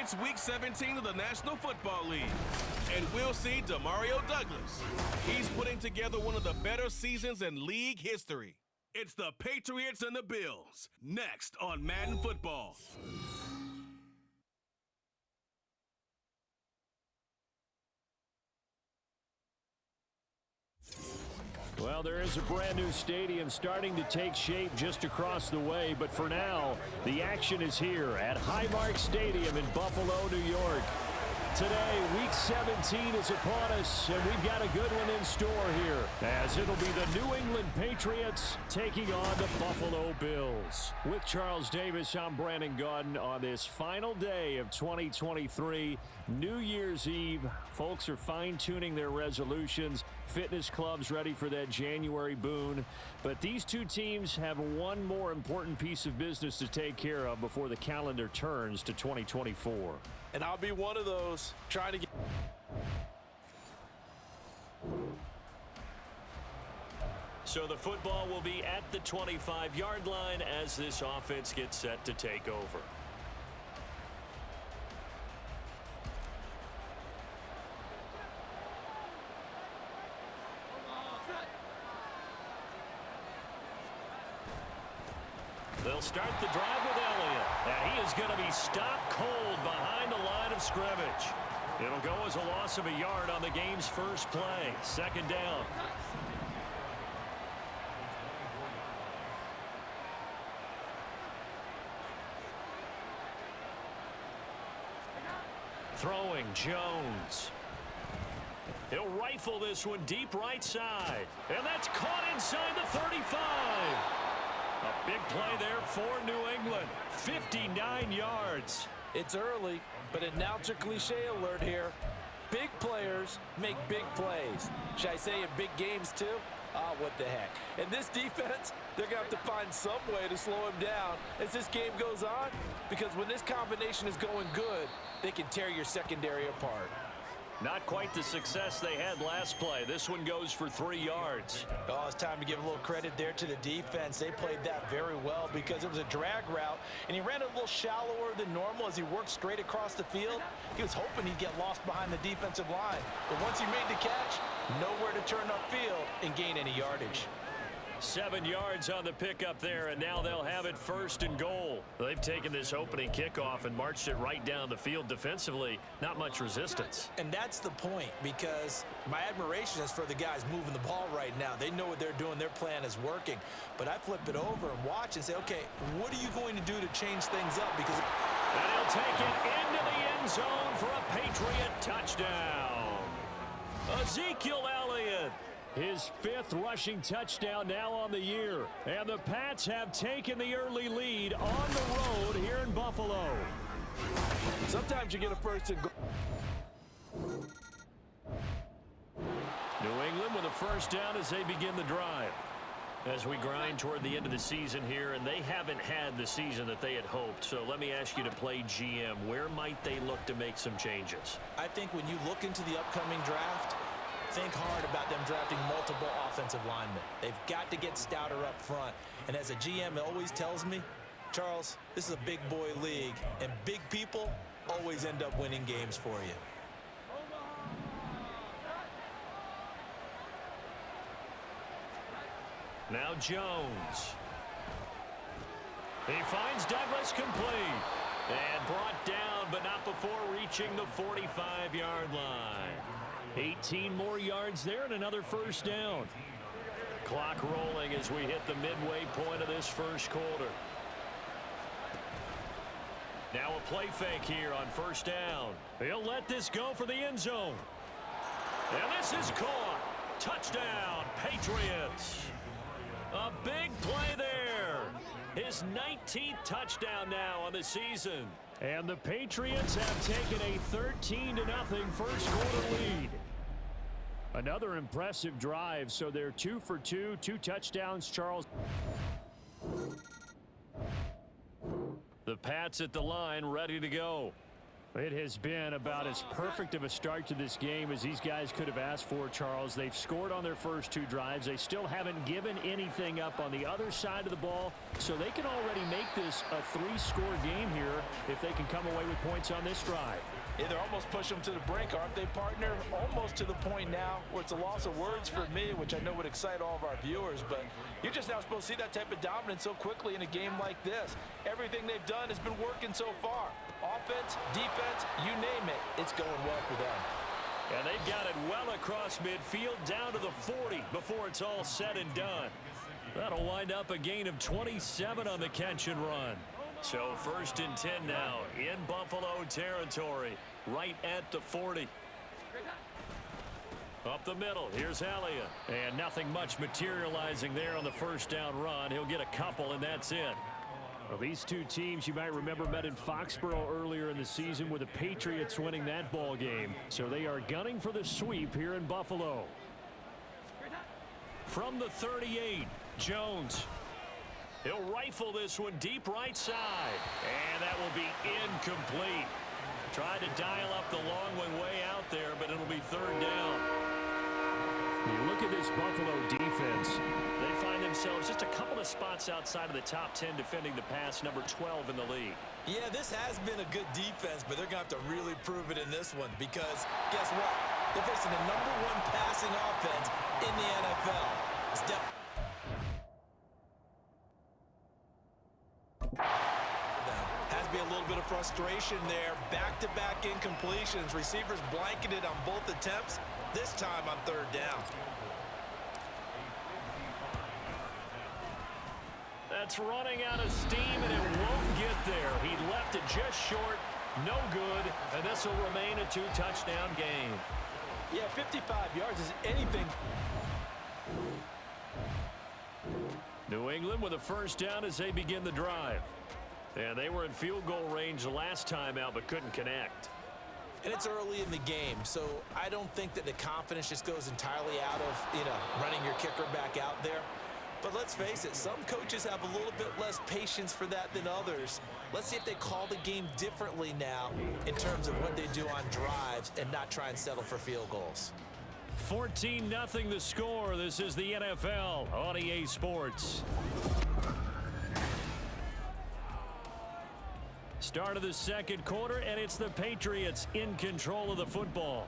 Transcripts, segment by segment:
It's Week 17 of the National Football League, and we'll see Demario Douglas. He's putting together one of the better seasons in league history. It's the Patriots and the Bills, next on Madden Football. Well, there is a brand new stadium starting to take shape just across the way, but for now, the action is here at Highmark Stadium in Buffalo, New York. Today, Week 17 is upon us, and we've got a good one in store here, as it'll be the New England Patriots taking on the Buffalo Bills. With Charles Davis, I'm Brandon Gaudin on this final day of 2023, New Year's Eve. Folks are fine-tuning their resolutions. Fitness clubs ready for that January boon. But these two teams have one more important piece of business to take care of before the calendar turns to 2024. And I'll be one of those trying to get... So the football will be at the 25-yard line as this offense gets set to take over. They'll start the drive with Elliott, and he is going to be stopped cold behind the line of scrimmage. It'll go as a loss of a yard on the game's first play. Second down. Throwing Jones. He'll rifle this one deep right side, and that's caught inside the 35. A big play there for New England. 59 yards. It's early, but announcer cliche alert here. Big players make big plays. Should I say in big games too? What the heck. And this defense, they're going to have to find some way to slow him down as this game goes on, because when this combination is going good, they can tear your secondary apart. Not quite the success they had last play. This one goes for 3 yards. Oh, it's time to give a little credit there to the defense. They played that very well because it was a drag route, and he ran a little shallower than normal as he worked straight across the field. He was hoping he'd get lost behind the defensive line. But once he made the catch, nowhere to turn upfield and gain any yardage. 7 yards on the pickup there, and now they'll have it first and goal. They've taken this opening kickoff and marched it right down the field defensively. Not much resistance. And that's the point, because my admiration is for the guys moving the ball right now. They know what they're doing. Their plan is working. But I flip it over and watch and say, okay, what are you going to do to change things up? Because and he'll take it into the end zone for a Patriot touchdown. Ezekiel Elliott. His 5th rushing touchdown now on the year. And the Pats have taken the early lead on the road here in Buffalo. Sometimes you get a first and goal. New England with a first down as they begin the drive. As we grind toward the end of the season here, and they haven't had the season that they had hoped. So let me ask you to play GM. Where might they look to make some changes? I think when you look into the upcoming draft, think hard about them drafting multiple offensive linemen. They've got to get stouter up front. And as a GM, it always tells me, Charles, this is a big boy league, and big people always end up winning games for you. Now Jones. He finds Douglas complete. And brought down, but not before reaching the 45-yard line. 18 more yards there and another first down. Clock rolling as we hit the midway point of this first quarter. Now a play fake here on first down. He'll let this go for the end zone. And this is caught. Touchdown, Patriots. A big play there. His 19th touchdown now on the season. And the Patriots have taken a 13-0 first quarter lead. Another impressive drive, so they're 2 for 2, 2 touchdowns, Charles. The Pats at the line, ready to go. It has been about as perfect of a start to this game as these guys could have asked for, Charles. They've scored on their first 2 drives. They still haven't given anything up on the other side of the ball, so they can already make this a 3-score game here if they can come away with points on this drive. Yeah, they're almost pushing them to the brink, aren't they, partner? Almost to the point now where it's a loss of words for me, which I know would excite all of our viewers, but you're just now supposed to see that type of dominance so quickly in a game like this. Everything they've done has been working so far. Offense, defense, you name it, it's going well for them. And they've got it well across midfield down to the 40 before it's all said and done. That'll wind up a gain of 27 on the catch and run. So 1st and 10 now in Buffalo territory, right at the 40. Up the middle, here's Elliott. And nothing much materializing there on the first down run. He'll get a couple, and that's it. Well, these 2 teams, you might remember, met in Foxborough earlier in the season with the Patriots winning that ball game. So they are gunning for the sweep here in Buffalo. From the 38, Jones. He'll rifle this one deep right side. And that will be incomplete. Tried to dial up the long one way out there, but it'll be 3rd down. When you look at this Buffalo defense, they find themselves just a couple of spots outside of the top 10 defending the pass, number 12 in the league. Yeah, this has been a good defense, but they're going to have to really prove it in this one because guess what? They're facing the number 1 passing offense in the NFL. It's has to be a little bit of frustration there. Back-to-back incompletions. Receivers blanketed on both attempts, this time on 3rd down. That's running out of steam, and it won't get there. He left it just short, no good, and this will remain a 2-touchdown game. Yeah, 55 yards is anything. New England with a 1st down as they begin the drive. And they were in field goal range the last time out, but couldn't connect. And it's early in the game, so I don't think that the confidence just goes entirely out of, running your kicker back out there. But let's face it, some coaches have a little bit less patience for that than others. Let's see if they call the game differently now in terms of what they do on drives and not try and settle for field goals. 14-0 the score. This is the NFL on EA Sports. Start of the 2nd quarter, and it's the Patriots in control of the football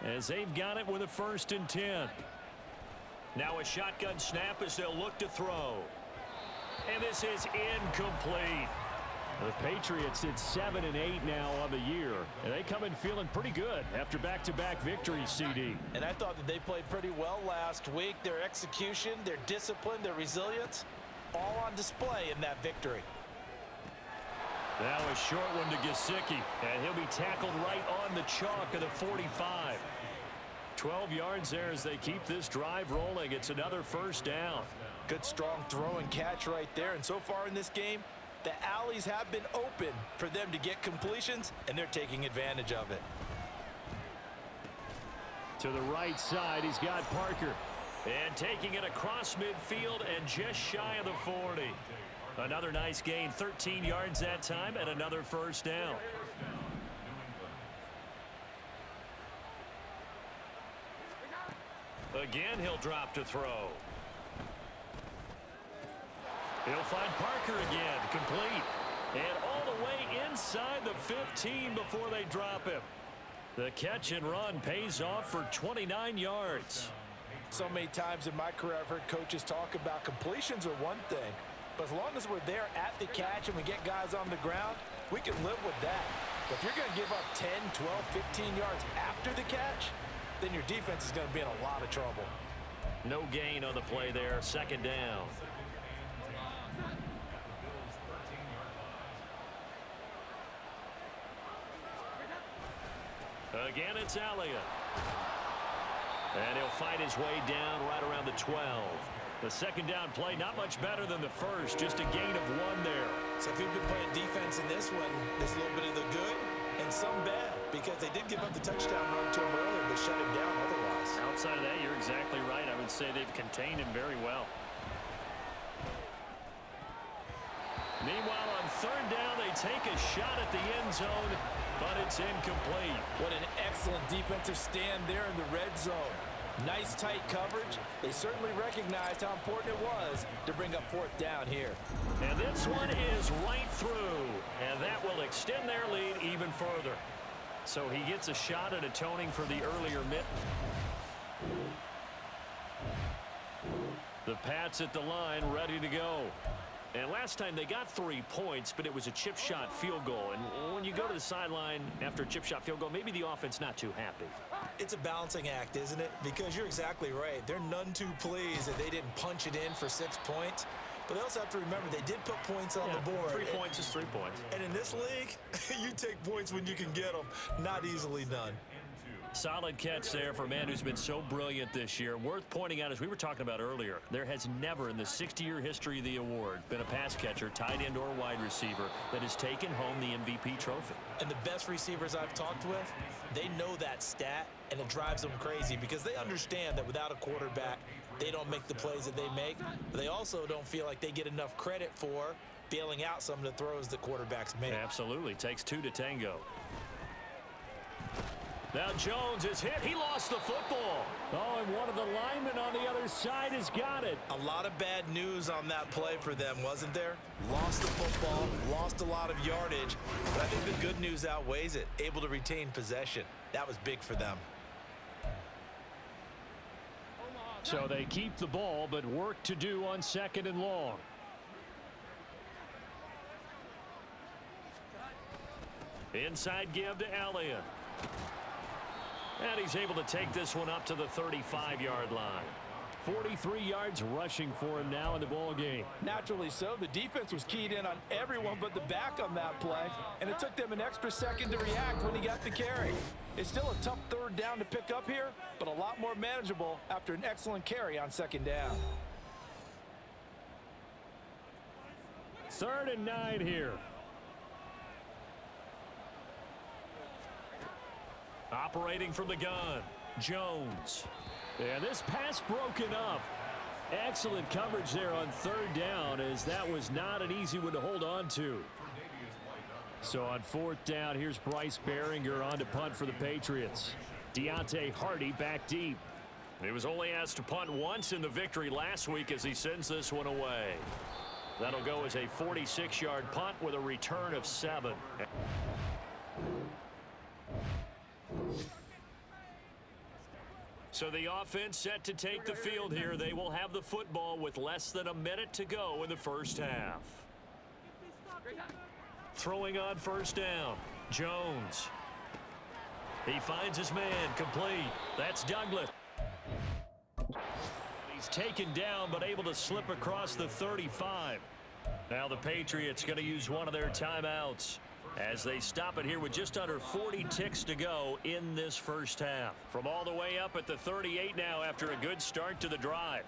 as they've got it with a 1st and 10. Now a shotgun snap as they'll look to throw. And this is incomplete. The Patriots sit 7-8 now on the year, and they come in feeling pretty good after back-to-back victories, CD. And I thought that they played pretty well last week. Their execution, their discipline, their resilience, all on display in that victory. Now a short one to Gesicki, and he'll be tackled right on the chalk of the 45. 12 yards there as they keep this drive rolling. It's another 1st down. Good strong throw and catch right there. And so far in this game, the alleys have been open for them to get completions, and they're taking advantage of it. To the right side, he's got Parker. And taking it across midfield and just shy of the 40. Another nice gain, 13 yards that time, and another 1st down. Again, he'll drop to throw. He'll find Parker again, complete. And all the way inside the 15 before they drop him. The catch and run pays off for 29 yards. So many times in my career I've heard coaches talk about completions are one thing, but as long as we're there at the catch and we get guys on the ground, we can live with that. But if you're going to give up 10, 12, 15 yards after the catch, then your defense is going to be in a lot of trouble. No gain on the play there, 2nd down. Again, it's Elliott. And he'll fight his way down right around the 12. The 2nd down play, not much better than the first, just a gain of 1 there. So if you've been playing defense in this one, there's a little bit of the good and some bad, because they did give up the touchdown run to him earlier, but shut him down otherwise. Outside of that, you're exactly right. I would say they've contained him very well. Meanwhile, on 3rd down, they take a shot at the end zone, but it's incomplete. What an excellent defensive stand there in the red zone. Nice tight coverage. They certainly recognized how important it was to bring up fourth down here. And this one is right through, and that will extend their lead even further. So he gets a shot at atoning for the earlier miss. The Pats at the line, ready to go. And last time they got 3 points, but it was a chip shot field goal. And when you go to the sideline after a chip shot field goal, maybe the offense not too happy. It's a balancing act, isn't it? Because you're exactly right. They're none too pleased that they didn't punch it in for 6 points. But they also have to remember they did put points on the board. 3 points is 3 points. And in this league, you take points when you can get them. Not easily done. Solid catch there for a man who's been so brilliant this year. Worth pointing out, as we were talking about earlier, there has never in the 60-year history of the award been a pass catcher, tight end, or wide receiver that has taken home the MVP trophy. And the best receivers I've talked with, they know that stat, and it drives them crazy because they understand that without a quarterback, they don't make the plays that they make. But they also don't feel like they get enough credit for bailing out some of the throws the quarterbacks make. Absolutely. Takes 2 to tango. Now Jones is hit. He lost the football. Oh, and one of the linemen on the other side has got it. A lot of bad news on that play for them, wasn't there? Lost the football, lost a lot of yardage, but I think the good news outweighs it. Able to retain possession. That was big for them. So they keep the ball, but work to do on 2nd and long. Inside give to Elliott. And he's able to take this one up to the 35-yard line. 43 yards rushing for him now in the ball game. Naturally so. The defense was keyed in on everyone but the back on that play, and it took them an extra second to react when he got the carry. It's still a tough 3rd down to pick up here, but a lot more manageable after an excellent carry on 2nd down. 3rd and 9 here. Operating from the gun, Jones. And this pass broken up. Excellent coverage there on 3rd down, as that was not an easy one to hold on to. So on 4th down, here's Bryce Behringer on to punt for the Patriots. Deontay Hardy back deep. He was only asked to punt once in the victory last week as he sends this one away. That'll go as a 46-yard punt with a return of 7. So the offense set to take the field here. They will have the football with less than a minute to go in the first half. Throwing on 1st down, Jones. He finds his man, complete. That's Douglas. He's taken down but able to slip across the 35. Now the Patriots going to use one of their timeouts as they stop it here with just under 40 ticks to go in this first half. From all the way up at the 38 now after a good start to the drive.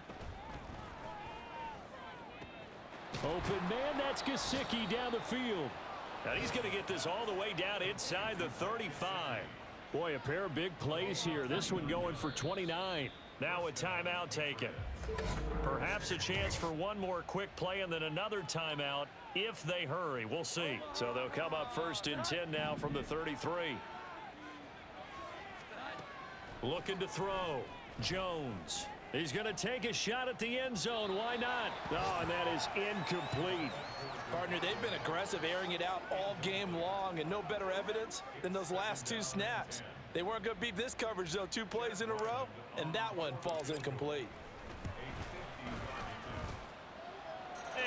Open man, that's Gesicki down the field. And he's going to get this all the way down inside the 35. Boy, a pair of big plays here. This one going for 29. Now a timeout taken. Perhaps a chance for one more quick play and then another timeout if they hurry. We'll see. So they'll come up 1st and 10 now from the 33. Looking to throw. Jones. He's going to take a shot at the end zone. Why not? Oh, and that is incomplete. Partner, they've been aggressive, airing it out all game long, and no better evidence than those last 2 snaps. They weren't going to beat this coverage, though, 2 plays in a row, and that one falls incomplete.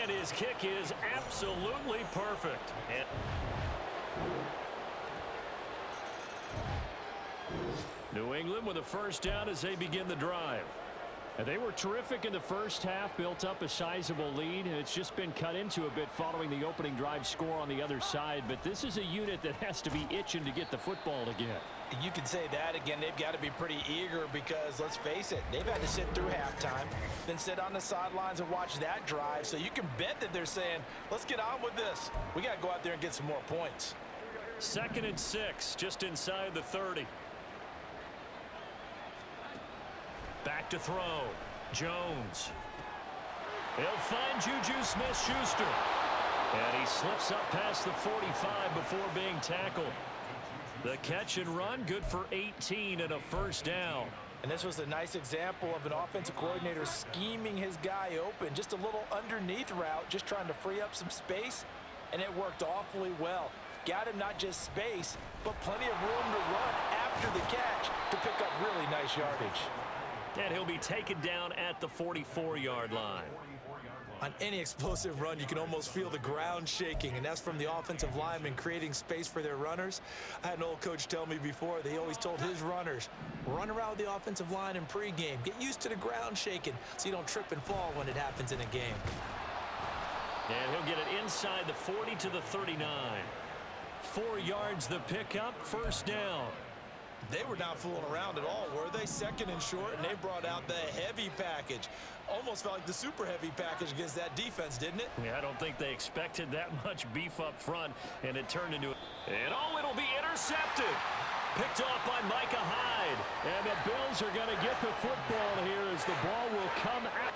And his kick is absolutely perfect. And New England with a 1st down as they begin the drive. And they were terrific in the first half, built up a sizable lead, and it's just been cut into a bit following the opening drive score on the other side. But this is a unit that has to be itching to get the football again. You can say that again. They've got to be pretty eager because, let's face it, they've had to sit through halftime, then sit on the sidelines and watch that drive. So you can bet that they're saying, let's get on with this. We got to go out there and get some more points. 2nd and 6, just inside the 30. Back to throw. Jones. He'll find Juju Smith-Schuster. And he slips up past the 45 before being tackled. The catch and run, good for 18 and a first down. And this was a nice example of an offensive coordinator scheming his guy open. Just a little underneath route, just trying to free up some space, and it worked awfully well. Got him not just space, but plenty of room to run after the catch to pick up really nice yardage. And he'll be taken down at the 44-yard line. On any explosive run, you can almost feel the ground shaking, and that's from the offensive linemen creating space for their runners. I had an old coach tell me before, they always told his runners, run around with the offensive line in pregame. Get used to the ground shaking so you don't trip and fall when it happens in a game. And he'll get it inside the 40 to the 39. 4 yards the pickup, first down. They were not fooling around at all, were they? Second and short, and they brought out the heavy package. Almost felt like the super heavy package against that defense, didn't it? Yeah, I don't think they expected that much beef up front, and it turned into and it'll be intercepted. Picked off by Micah Hyde. And the Bills are going to get the football here as the ball will come out.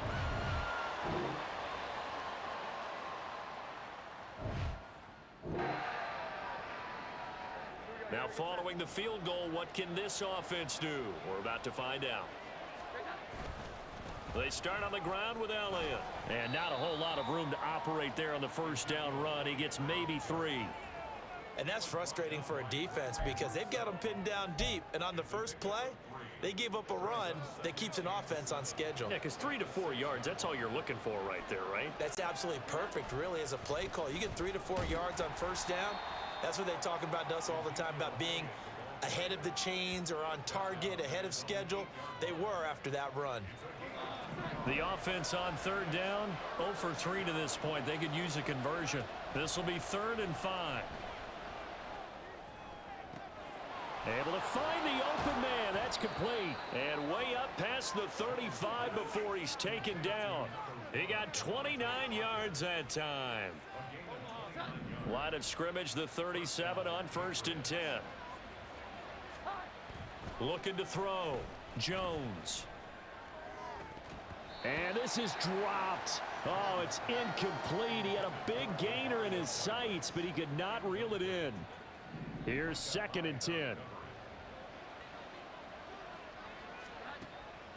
Now following the field goal, what can this offense do? We're about to find out. They start on the ground with Elliott. And not a whole lot of room to operate there on the first down run. He gets maybe 3. And that's frustrating for a defense because they've got them pinned down deep. And on the first play, they gave up a run that keeps an offense on schedule. Yeah, because 3 to 4 yards, that's all you're looking for right there, right? That's absolutely perfect, really, as a play call. You get 3 to 4 yards on first down. That's what they talk about to us all the time, about being ahead of the chains or on target, ahead of schedule. They were after that run. The offense on third down, 0 for 3 to this point. They could use a conversion. This will be 3rd and 5. Able to find the open man. That's complete. And way up past the 35 before he's taken down. He got 29 yards that time. Line of scrimmage, the 37 on 1st and 10. Looking to throw. Jones. And this is dropped. Oh, it's incomplete. He had a big gainer in his sights, but he could not reel it in. Here's 2nd and 10.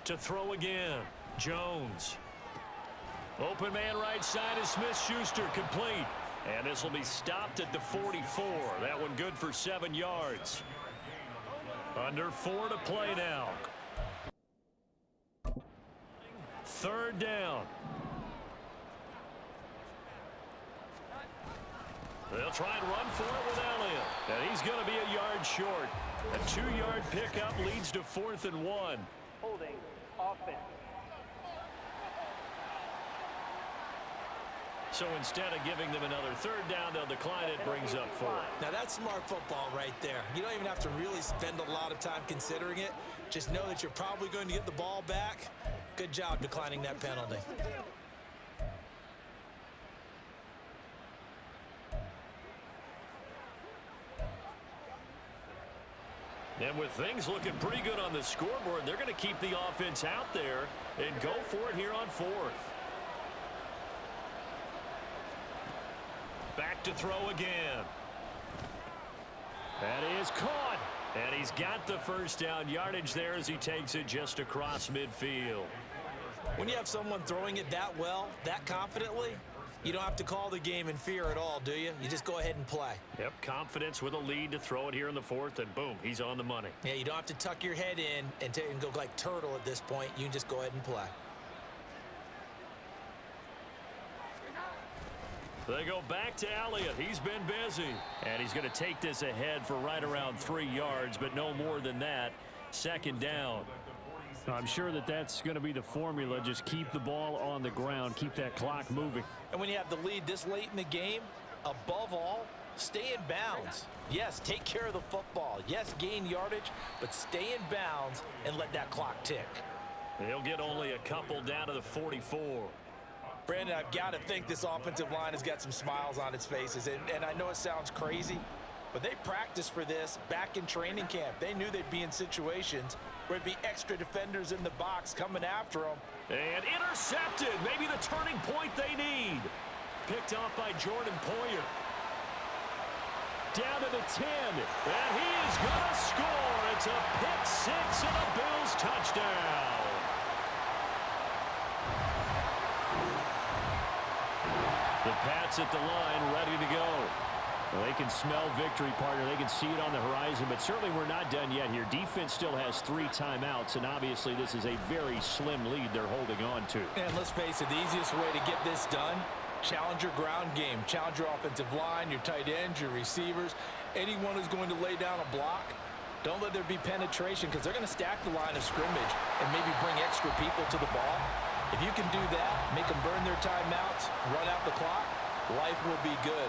To throw again. Jones. Open man right side is Smith-Schuster, complete. And this will be stopped at the 44. That one good for 7 yards. Under 4 to play now. 3rd down. They'll try and run for it with Elliott. And he's going to be a yard short. A 2-yard pickup leads to 4th and 1. Holding offense. So instead of giving them another 3rd down, they'll decline it, brings up 4. Now that's smart football right there. You don't even have to really spend a lot of time considering it. Just know that you're probably going to get the ball back. Good job declining that penalty. And with things looking pretty good on the scoreboard, they're going to keep the offense out there and go for it here on 4th. Back to throw again. That is caught. And he's got the first down yardage there as he takes it just across midfield. When you have someone throwing it that well, that confidently, you don't have to call the game in fear at all, do you? You just go ahead and play. Yep, confidence with a lead to throw it here in the 4th, and boom, he's on the money. Yeah, you don't have to tuck your head in and go like turtle at this point. You can just go ahead and play. They go back to Elliott. He's been busy. And he's going to take this ahead for right around 3 yards, but no more than that. 2nd down. I'm sure that's going to be the formula. Just keep the ball on the ground. Keep that clock moving. And when you have the lead this late in the game, above all, stay in bounds. Yes, take care of the football. Yes, gain yardage, but stay in bounds and let that clock tick. He'll get only a couple down to the 44. Brandon, I've got to think this offensive line has got some smiles on its faces. And I know it sounds crazy, but they practiced for this back in training camp. They knew they'd be in situations where there'd be extra defenders in the box coming after them. And intercepted. Maybe the turning point they need. Picked off by Jordan Poyer. down to the 10. And he is going to score. It's a pick six and a Bills touchdown. The Pats at the line, ready to go. Well, they can smell victory, partner. They can see it on the horizon, but certainly we're not done yet here. Defense still has 3 timeouts, and obviously this is a very slim lead they're holding on to. And let's face it, the easiest way to get this done, challenge your ground game. Challenge your offensive line, your tight ends, your receivers, anyone who's going to lay down a block. Don't let there be penetration because they're going to stack the line of scrimmage and maybe bring extra people to the ball. If you can do that, make them burn their timeouts, run out the clock, life will be good.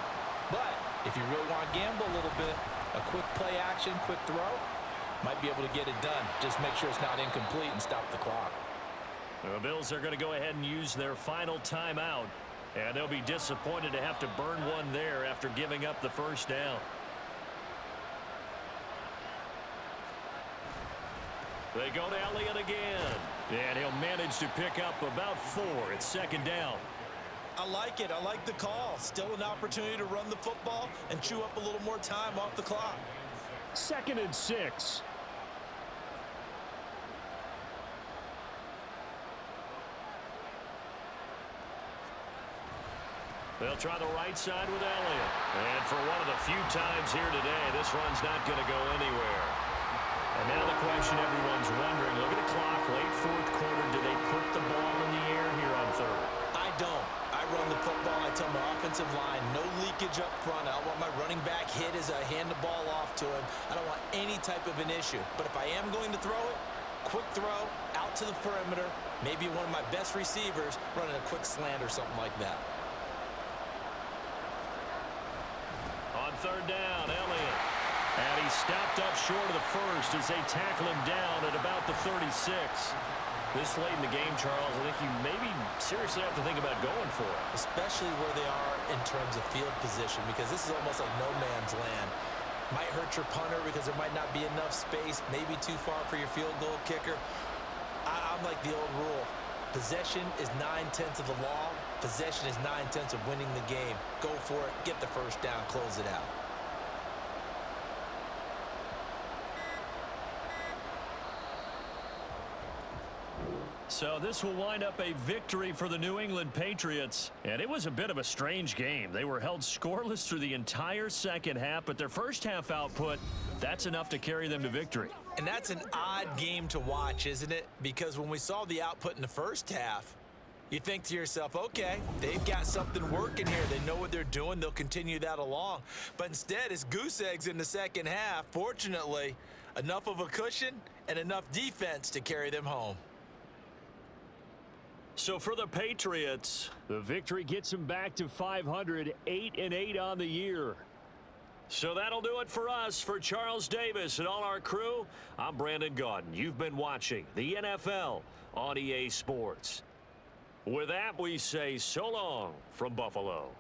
But if you really want to gamble a little bit, a quick play action, quick throw, might be able to get it done. Just make sure it's not incomplete and stop the clock. The Bills are going to go ahead and use their final timeout, and they'll be disappointed to have to burn one there after giving up the first down. They go to Elliott again, and he'll manage to pick up about 4. It's second down. I like it. I like the call. Still an opportunity to run the football and chew up a little more time off the clock. 2nd and 6. They'll try the right side with Elliott. And for one of the few times here today, this run's not going to go anywhere. And now the question everyone's wondering, look at the clock, late 4th quarter, do they put the ball in the air here on 3rd? I don't. I run the football. I tell my offensive line, no leakage up front. I want my running back hit as I hand the ball off to him. I don't want any type of an issue. But if I am going to throw it, quick throw, out to the perimeter, maybe one of my best receivers running a quick slant or something like that. On 3rd down, Elliott. And he stopped up short of the first as they tackle him down at about the 36. This late in the game, Charles, I think you maybe seriously have to think about going for it. Especially where they are in terms of field position, because this is almost like no man's land. Might hurt your punter because there might not be enough space, maybe too far for your field goal kicker. I'm like the old rule. Possession is 9/10 of the law. Possession is 9/10 of winning the game. Go for it, get the first down, close it out. So this will wind up a victory for the New England Patriots. And it was a bit of a strange game. They were held scoreless through the entire second half, but their first half output, that's enough to carry them to victory. And that's an odd game to watch, isn't it? Because when we saw the output in the first half, you think to yourself, okay, they've got something working here. They know what they're doing. They'll continue that along. But instead, it's goose eggs in the second half. Fortunately, enough of a cushion and enough defense to carry them home. So for the Patriots, the victory gets them back to 500, 8-8 on the year. So that'll do it for us. For Charles Davis and all our crew, I'm Brandon Gaudin. You've been watching the NFL on EA Sports. With that, we say so long from Buffalo.